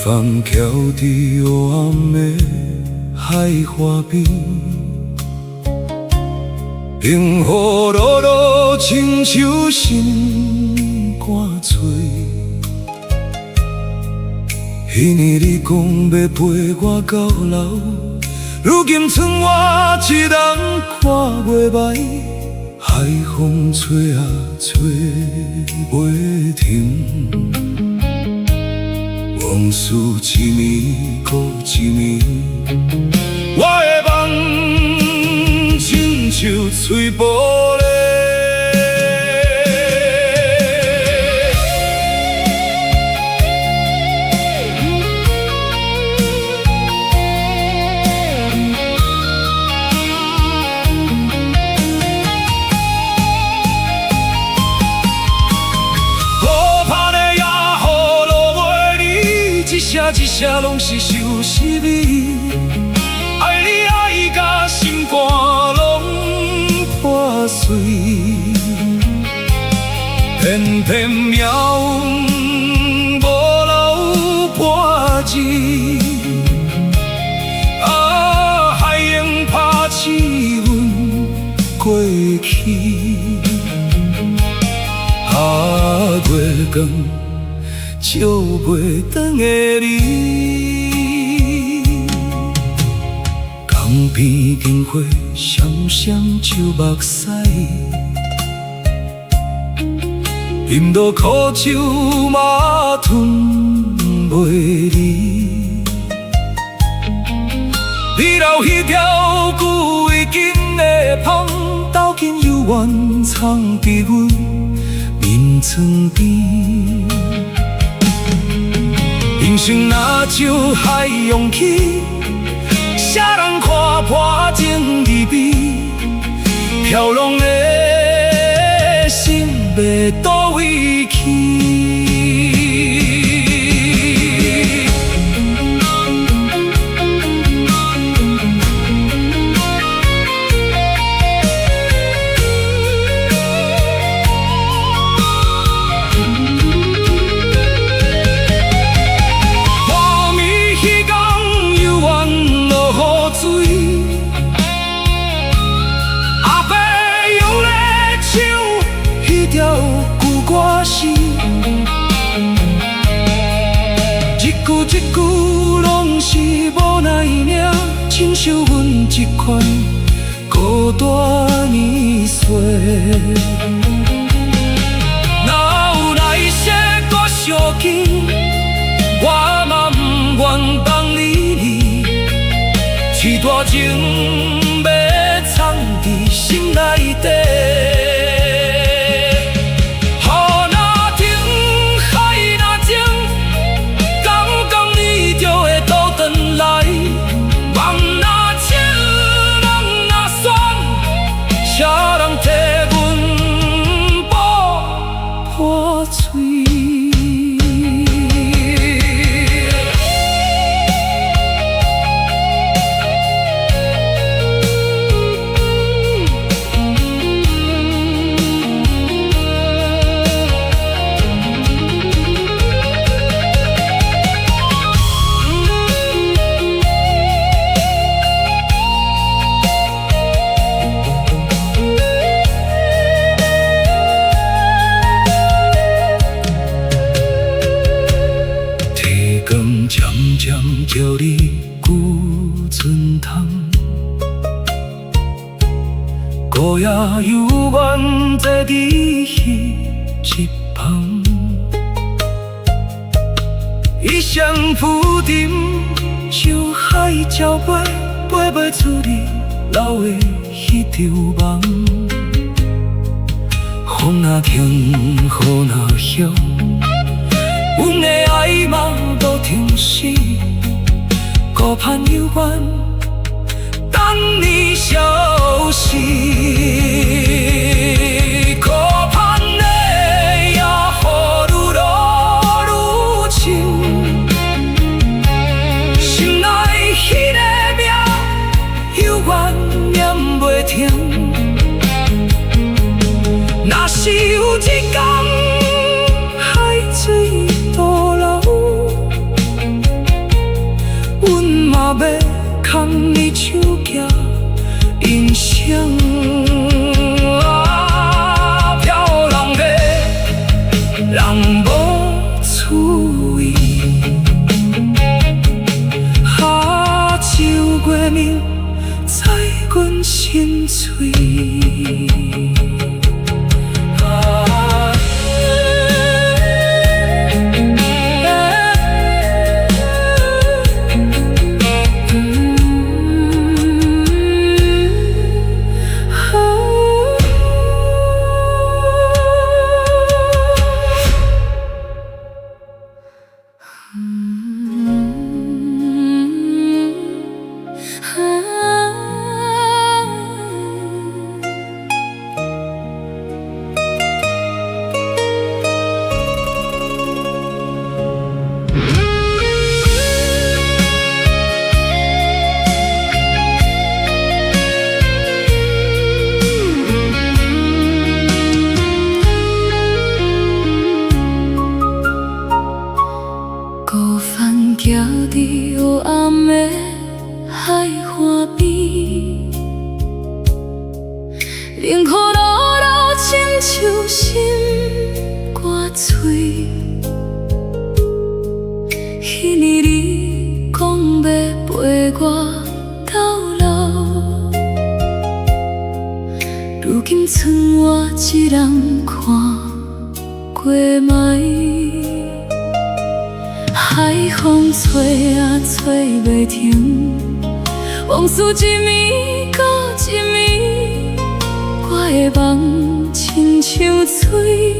帆翘伫黑暗的海花边，平和落落，亲像心肝碎。迄年你讲要陪我到老，如今剩我一人看袂歹，海风吹啊吹袂停，往事一年搁一年，我的梦亲像碎玻璃。一声拢是受失味，爱你爱甲心肝拢破碎，偏偏命运无留半字，啊，海用拍气阮过去，啊，月光照袂转的你，江边灯火闪闪照目屎，饮落苦酒嘛吞袂离。你留迄条久未见的芳，斗阵犹原藏伫阮面床边。人生若像海洋起，啥人看破情离别，飘浪的心要倒位去？一句拢是无奈尔，亲像阮一款孤单年岁。哪有来世搁相见，我嘛不愿放你离，一段情要藏伫心内底。渐渐叫你久存汤，孤夜犹原坐伫迄一旁，一声浮沉，像海鸟飞，飞袂出你留的迄条梦。风若停，雨若歇，阮的爱嘛都停息，孤盼犹原等你消息。孤盼的夜雨愈落愈深，心内迄个名犹原念袂停。若是有一天海水倒流，注意。秋过暝，在阮心碎。孤帆行伫黑暗的海岸边，冷雨落落，亲像心肝碎。迄年你讲要陪我到老，如今剩我一人看过卖。海风吹啊吹袂停，往事一暝搁一暝，我的梦亲像水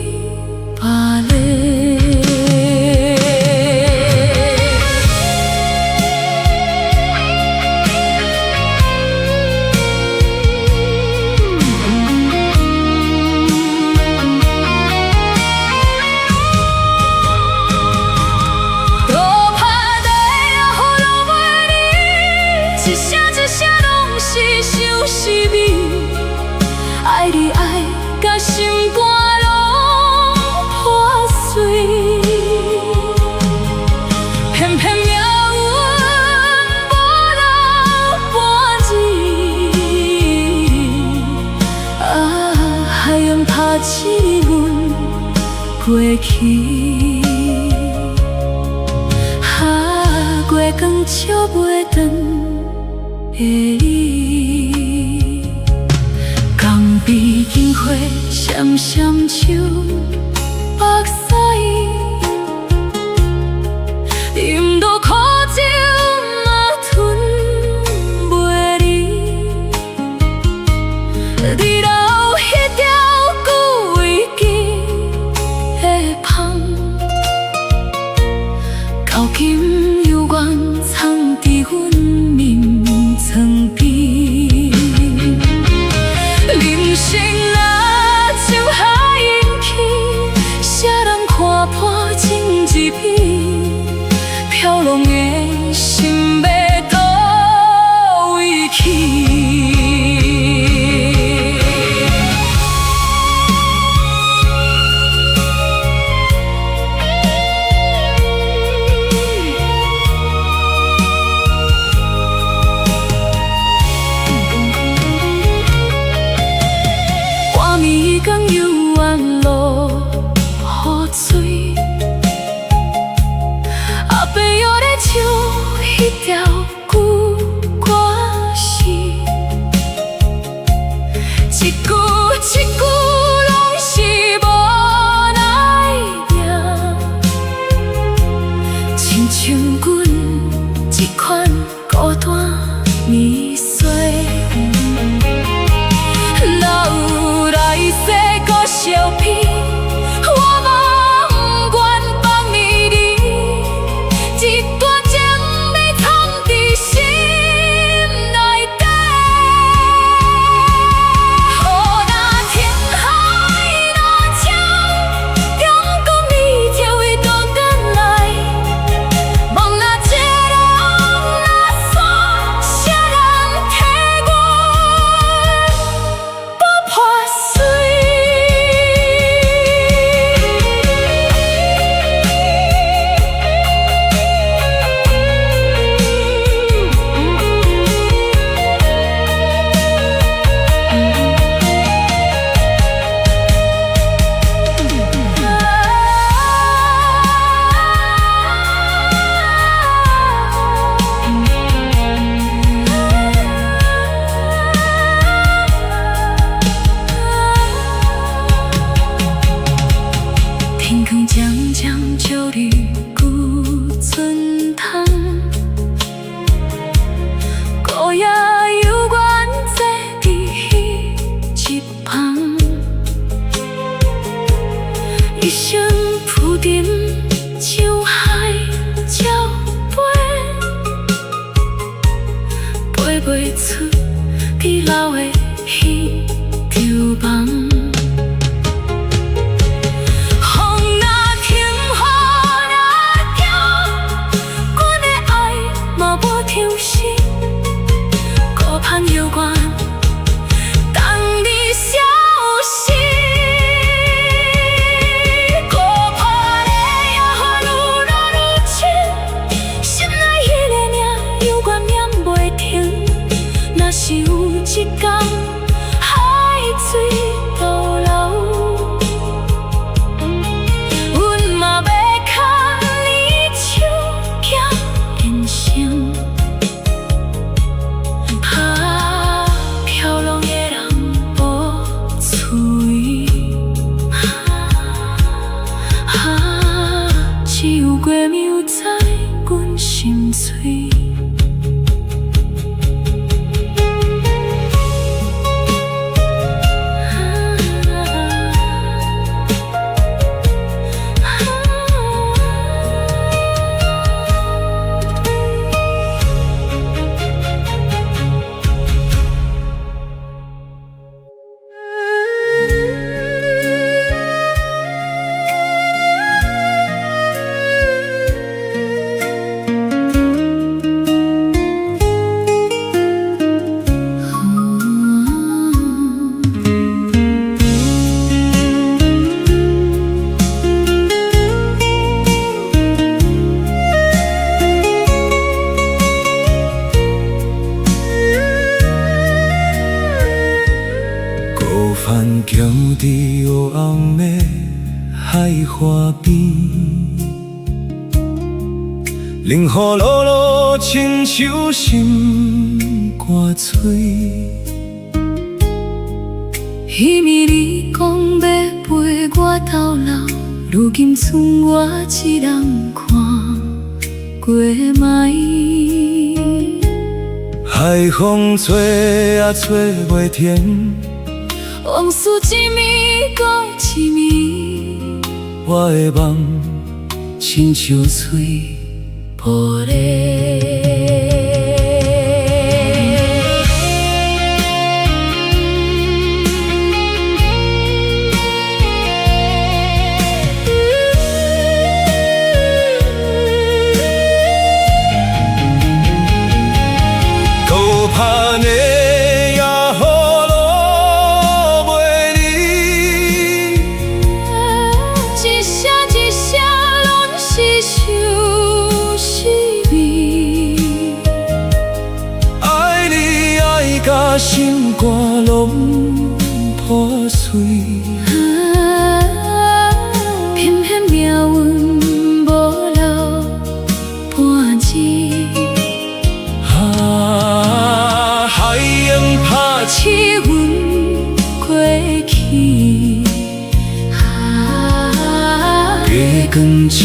巴咧。一声一声拢是相思味，爱你爱甲心肝拢破碎，偏偏命运无留半字，海洋拍醒阮过去，月光照袂长。江边灯火闪闪像目屎，饮落苦酒嘛吞袂离，二楼迄条久违记的香，到今犹原藏伫阮面床边。人生若像海涌起，谁人看破情一片，飘浪的心要倒位去？江犹原落雨水，阿伯又咧唱迄条你久存通，孤夜幽怨坐伫彼一旁，一生浮沉像海鸟飞，飞袂出伫老的彼张梦。盼遥远，等你消息。孤单的夜雨愈落愈深，心内迄个名犹原念袂停。若是有一天海水倒流，阮嘛要牵你手行人生。只有月亮知阮心碎。帆行伫黑红的海花边，冷雨落落亲像心肝碎。彼暝你讲要陪我到老，如今剩我一人看过卖。海风吹啊吹袂停，往事一暝搁一暝，我的梦亲像水玻璃。孤盼的心肝拢破碎，偏偏命运无留半字。海涌拍起阮过去，月光照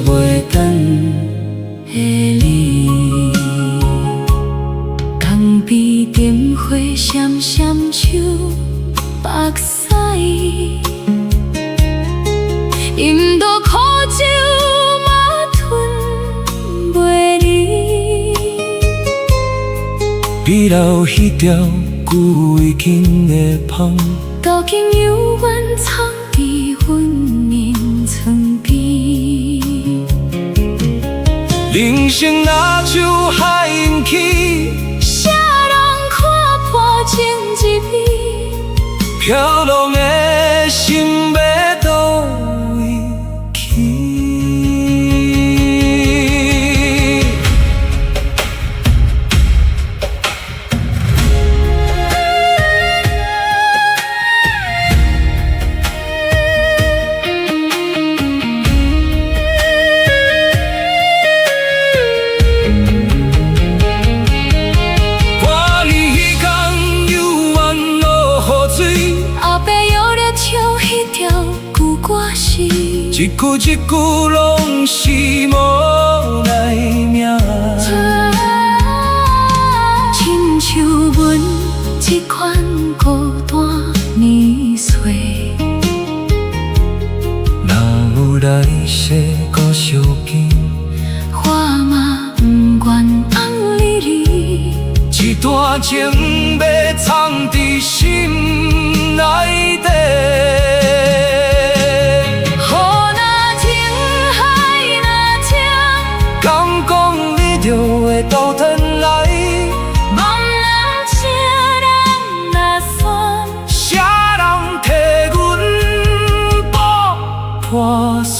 袂等的你。江边灯火闪闪像目屎，饮到苦酒嘛吞袂离。比老迄条久已经的香，到今犹原藏伫阮眠床边。人生若像海涌起，啥人看破情一味，飘浪的心要倒位去？一句一句拢是世搁相见，我嘛不愿红哩哩，一段情要藏伫心内底。雨若停，海若静，敢讲你就会倒转来？茫然这人若选，啥人替阮补破碎？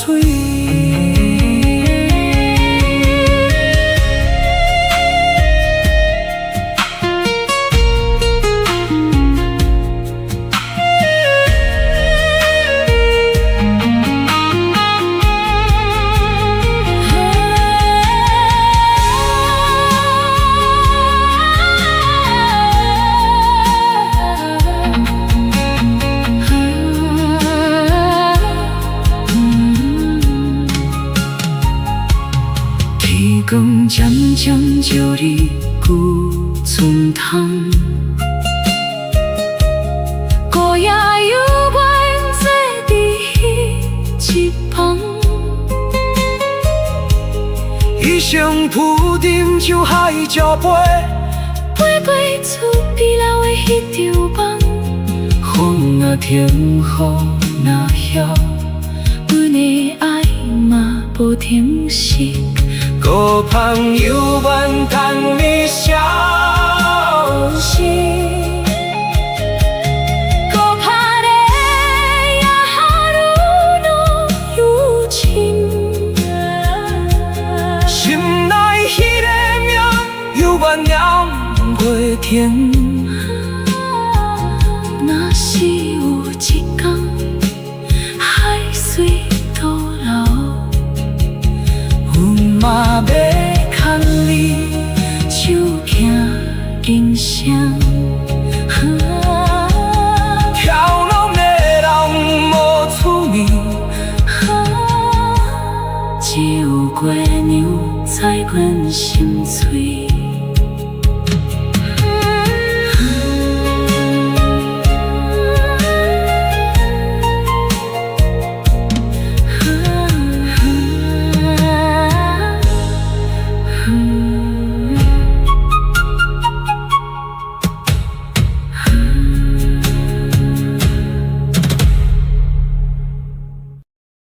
天光渐渐照你旧船窗，孤夜犹原坐伫迄一旁，一生浮沉像海鸟飞，飞过厝边老的迄张网，风若停，雨若歇，阮的爱嘛无停息。孤盼犹原等你消息。孤怕的夜愈落愈深，心内迄个名犹原念袂停。若是有一天海水倒流，阮嘛要牵你手行人生。跳浪的人无出面，只有月娘知阮心碎。